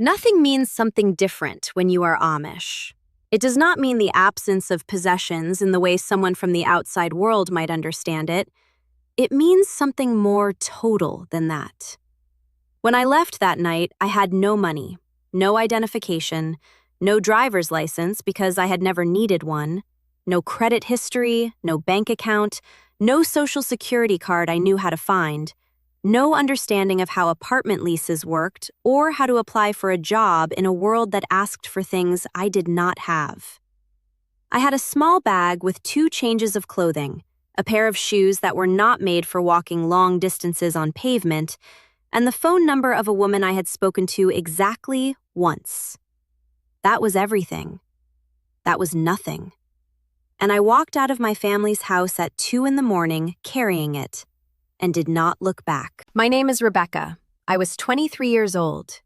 Nothing means something different when you are Amish. It does not mean the absence of possessions in the way someone from the outside world might understand it. It means something more total than that. When I left that night, I had no money, no identification, no driver's license because I had never needed one, no credit history, no bank account, no social security card I knew how to find, no understanding of how apartment leases worked or how to apply for a job in a world that asked for things I did not have. I had a small bag with 2 changes of clothing, a pair of shoes that were not made for walking long distances on pavement, and the phone number of a woman I had spoken to exactly once. That was everything. That was nothing. And I walked out of my family's house at 2 in the morning carrying it, and did not look back. My name is Rebecca. I was 23 years old.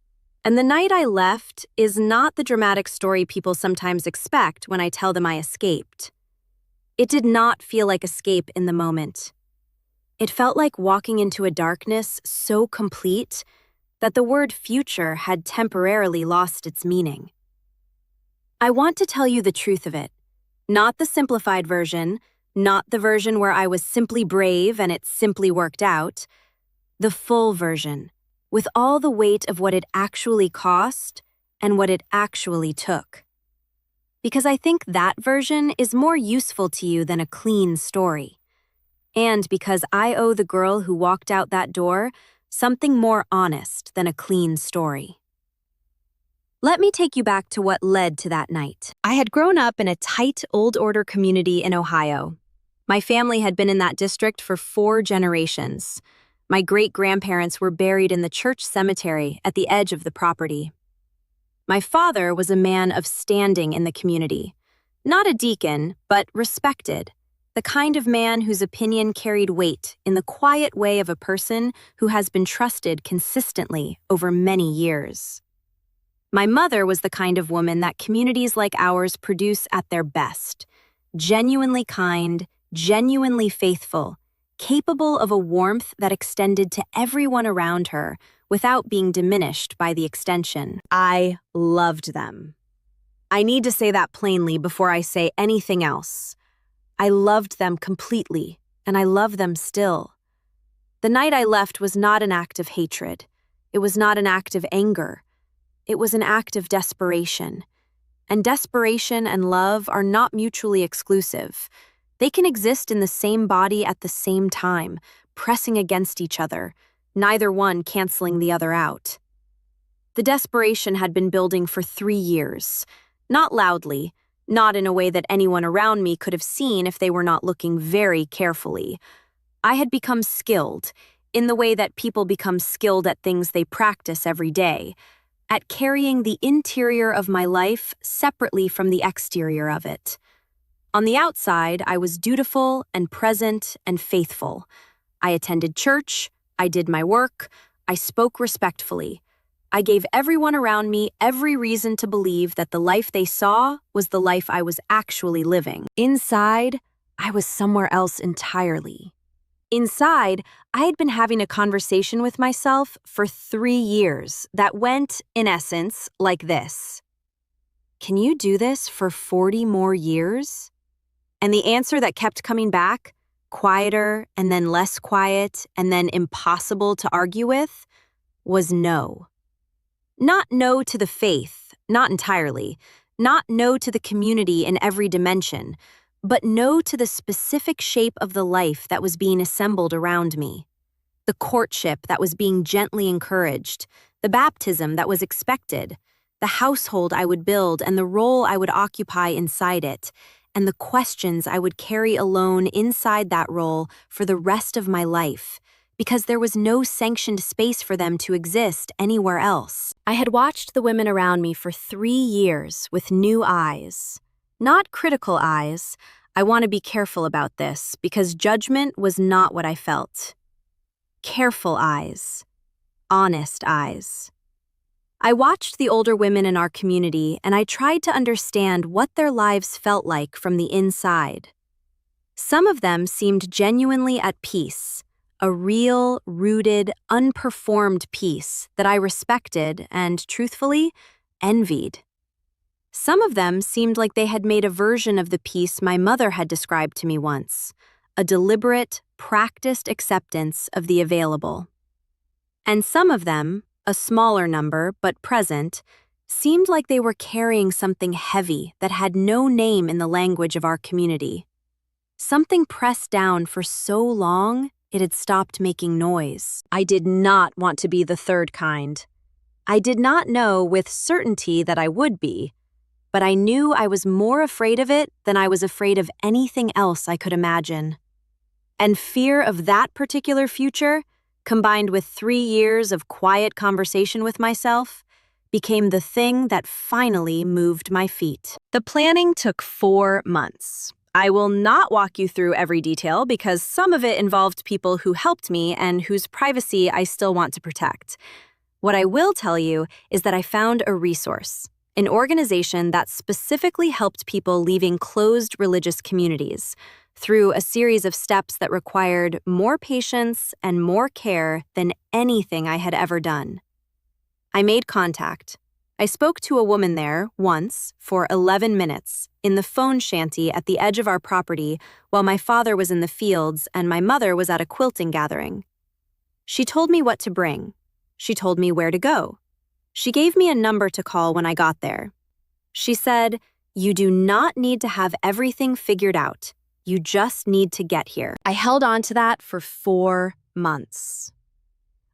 And the night I left is not the dramatic story people sometimes expect when I tell them I escaped. It did not feel like escape in the moment. It felt like walking into a darkness so complete that the word future had temporarily lost its meaning. I want to tell you the truth of it, not the simplified version, not the version where I was simply brave and it simply worked out, the full version, with all the weight of what it actually cost and what it actually took. Because I think that version is more useful to you than a clean story. And because I owe the girl who walked out that door something more honest than a clean story. Let me take you back to what led to that night. I had grown up in a tight, old-order community in Ohio. My family had been in that district for 4 generations. My great-grandparents were buried in the church cemetery at the edge of the property. My father was a man of standing in the community. Not a deacon, but respected. The kind of man whose opinion carried weight in the quiet way of a person who has been trusted consistently over many years. My mother was the kind of woman that communities like ours produce at their best. Genuinely kind, genuinely faithful, capable of a warmth that extended to everyone around her without being diminished by the extension. I loved them. I need to say that plainly before I say anything else. I loved them completely, and I love them still. The night I left was not an act of hatred. It was not an act of anger. It was an act of desperation. And desperation and love are not mutually exclusive. They can exist in the same body at the same time, pressing against each other, neither one canceling the other out. The desperation had been building for 3 years, not loudly, not in a way that anyone around me could have seen if they were not looking very carefully. I had become skilled, in the way that people become skilled at things they practice every day, at carrying the interior of my life separately from the exterior of it. On the outside, I was dutiful and present and faithful. I attended church, I did my work, I spoke respectfully. I gave everyone around me every reason to believe that the life they saw was the life I was actually living. Inside, I was somewhere else entirely. Inside, I had been having a conversation with myself for 3 years that went, in essence, like this. Can you do this for 40 more years? And the answer that kept coming back, quieter and then less quiet and then impossible to argue with, was no. Not no to the faith, not entirely. Not no to the community in every dimension, but no to the specific shape of the life that was being assembled around me. The courtship that was being gently encouraged, the baptism that was expected, the household I would build and the role I would occupy inside it, and the questions I would carry alone inside that role for the rest of my life, because there was no sanctioned space for them to exist anywhere else. I had watched the women around me for 3 years with new eyes. Not critical eyes. I want to be careful about this, because judgment was not what I felt. Careful eyes. Honest eyes. I watched the older women in our community and I tried to understand what their lives felt like from the inside. Some of them seemed genuinely at peace, a real, rooted, unperformed piece that I respected and, truthfully, envied. Some of them seemed like they had made a version of the piece my mother had described to me once, a deliberate, practiced acceptance of the available. And some of them, a smaller number but present, seemed like they were carrying something heavy that had no name in the language of our community. Something pressed down for so long it had stopped making noise. I did not want to be the third kind. I did not know with certainty that I would be, but I knew I was more afraid of it than I was afraid of anything else I could imagine. And fear of that particular future, combined with 3 years of quiet conversation with myself, became the thing that finally moved my feet. The planning took 4 months. I will not walk you through every detail because some of it involved people who helped me and whose privacy I still want to protect. What I will tell you is that I found a resource, an organization that specifically helped people leaving closed religious communities through a series of steps that required more patience and more care than anything I had ever done. I made contact. I spoke to a woman there once for 11 minutes in the phone shanty at the edge of our property while my father was in the fields and my mother was at a quilting gathering. She told me what to bring. She told me where to go. She gave me a number to call when I got there. She said, "You do not need to have everything figured out. You just need to get here." I held on to that for 4 months.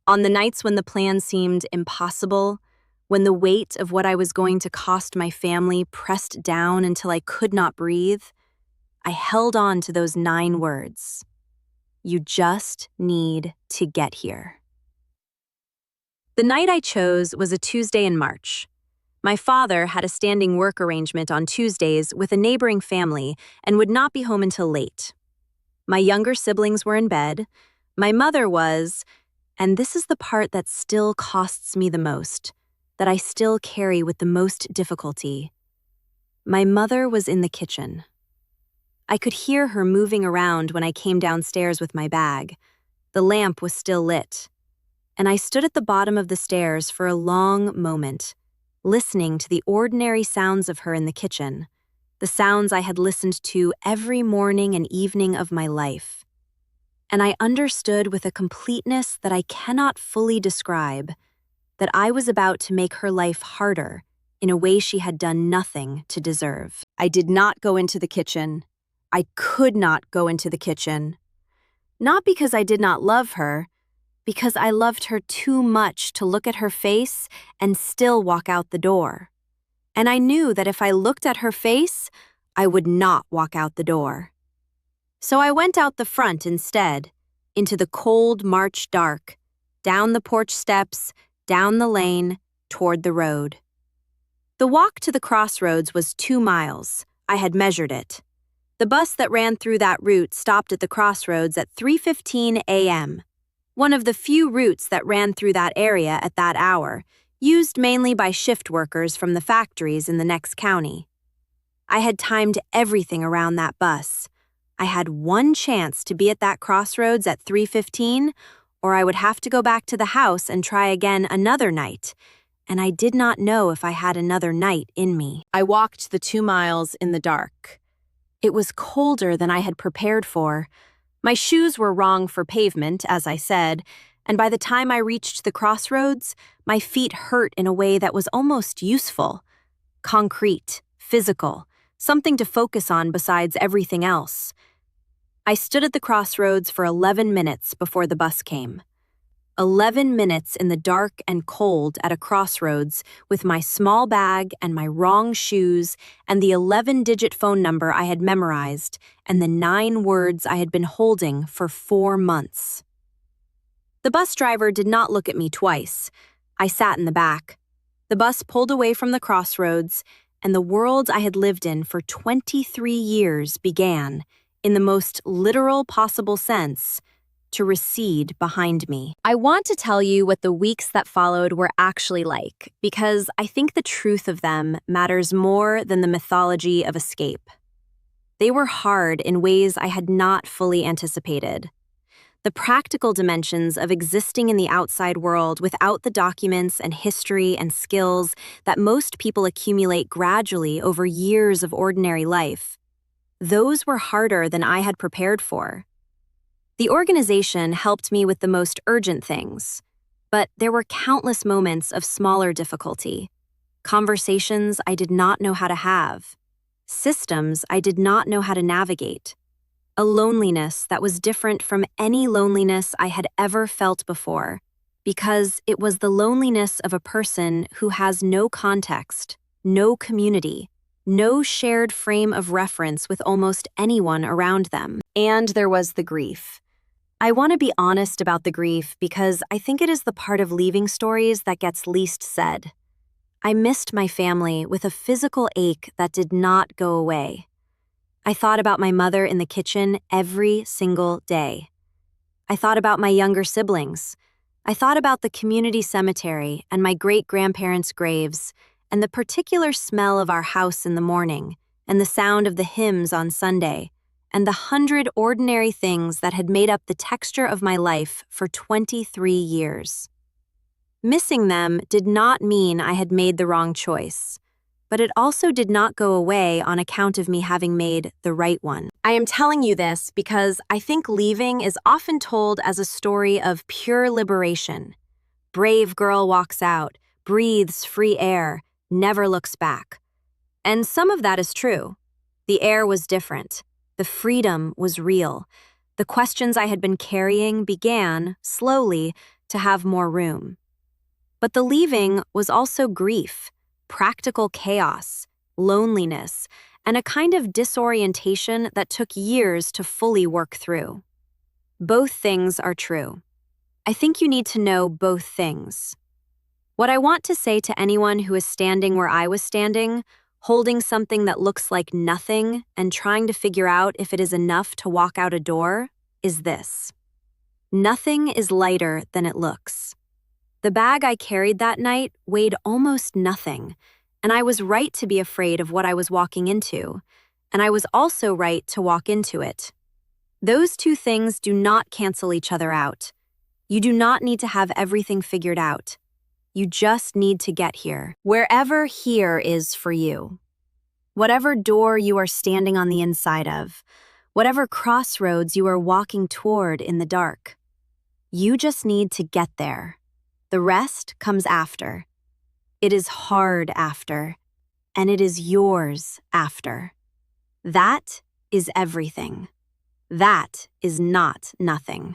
On the nights when the plan seemed impossible, when the weight of what I was going to cost my family pressed down until I could not breathe, I held on to those 9 words. You just need to get here. The night I chose was a Tuesday in March. My father had a standing work arrangement on Tuesdays with a neighboring family and would not be home until late. My younger siblings were in bed. My mother was, and this is the part that still costs me the most, that I still carry with the most difficulty. My mother was in the kitchen. I could hear her moving around when I came downstairs with my bag. The lamp was still lit, and I stood at the bottom of the stairs for a long moment, listening to the ordinary sounds of her in the kitchen, the sounds I had listened to every morning and evening of my life. And I understood with a completeness that I cannot fully describe that I was about to make her life harder in a way she had done nothing to deserve. I did not go into the kitchen. I could not go into the kitchen. Not because I did not love her, because I loved her too much to look at her face and still walk out the door. And I knew that if I looked at her face, I would not walk out the door. So I went out the front instead, into the cold March dark, down the porch steps, down the lane, toward the road. The walk to the crossroads was 2 miles. I had measured it. The bus that ran through that route stopped at the crossroads at 3:15 a.m., one of the few routes that ran through that area at that hour, used mainly by shift workers from the factories in the next county. I had timed everything around that bus. I had one chance to be at that crossroads at 3:15, or I would have to go back to the house and try again another night, and I did not know if I had another night in me. I walked the 2 miles in the dark. It was colder than I had prepared for. My shoes were wrong for pavement, as I said, and by the time I reached the crossroads, my feet hurt in a way that was almost useful. Concrete, physical, something to focus on besides everything else. I stood at the crossroads for 11 minutes before the bus came. 11 minutes in the dark and cold at a crossroads with my small bag and my wrong shoes and the 11-digit phone number I had memorized and the 9 words I had been holding for 4 months. The bus driver did not look at me twice. I sat in the back. The bus pulled away from the crossroads, and the world I had lived in for 23 years began, in the most literal possible sense, to recede behind me. I want to tell you what the weeks that followed were actually like, because I think the truth of them matters more than the mythology of escape. They were hard in ways I had not fully anticipated. The practical dimensions of existing in the outside world without the documents and history and skills that most people accumulate gradually over years of ordinary life. Those were harder than I had prepared for. The organization helped me with the most urgent things, but there were countless moments of smaller difficulty. Conversations I did not know how to have. Systems I did not know how to navigate. A loneliness that was different from any loneliness I had ever felt before, because it was the loneliness of a person who has no context, no community, no shared frame of reference with almost anyone around them. And there was the grief. I want to be honest about the grief because I think it is the part of leaving stories that gets least said. I missed my family with a physical ache that did not go away. I thought about my mother in the kitchen every single day. I thought about my younger siblings. I thought about the community cemetery and my great-grandparents' graves, and the particular smell of our house in the morning, and the sound of the hymns on Sunday, and the 100 ordinary things that had made up the texture of my life for 23 years. Missing them did not mean I had made the wrong choice, but it also did not go away on account of me having made the right one. I am telling you this because I think leaving is often told as a story of pure liberation. Brave girl walks out, breathes free air, never looks back. And some of that is true. The air was different. The freedom was real. The questions I had been carrying began, slowly, to have more room. But the leaving was also grief, practical chaos, loneliness, and a kind of disorientation that took years to fully work through. Both things are true. I think you need to know both things. What I want to say to anyone who is standing where I was standing, holding something that looks like nothing and trying to figure out if it is enough to walk out a door, is this. Nothing is lighter than it looks. The bag I carried that night weighed almost nothing, and I was right to be afraid of what I was walking into, and I was also right to walk into it. Those two things do not cancel each other out. You do not need to have everything figured out. You just need to get here, wherever here is for you. Whatever door you are standing on the inside of, whatever crossroads you are walking toward in the dark. You just need to get there. The rest comes after. It is hard after, and it is yours after. That is everything. That is not nothing.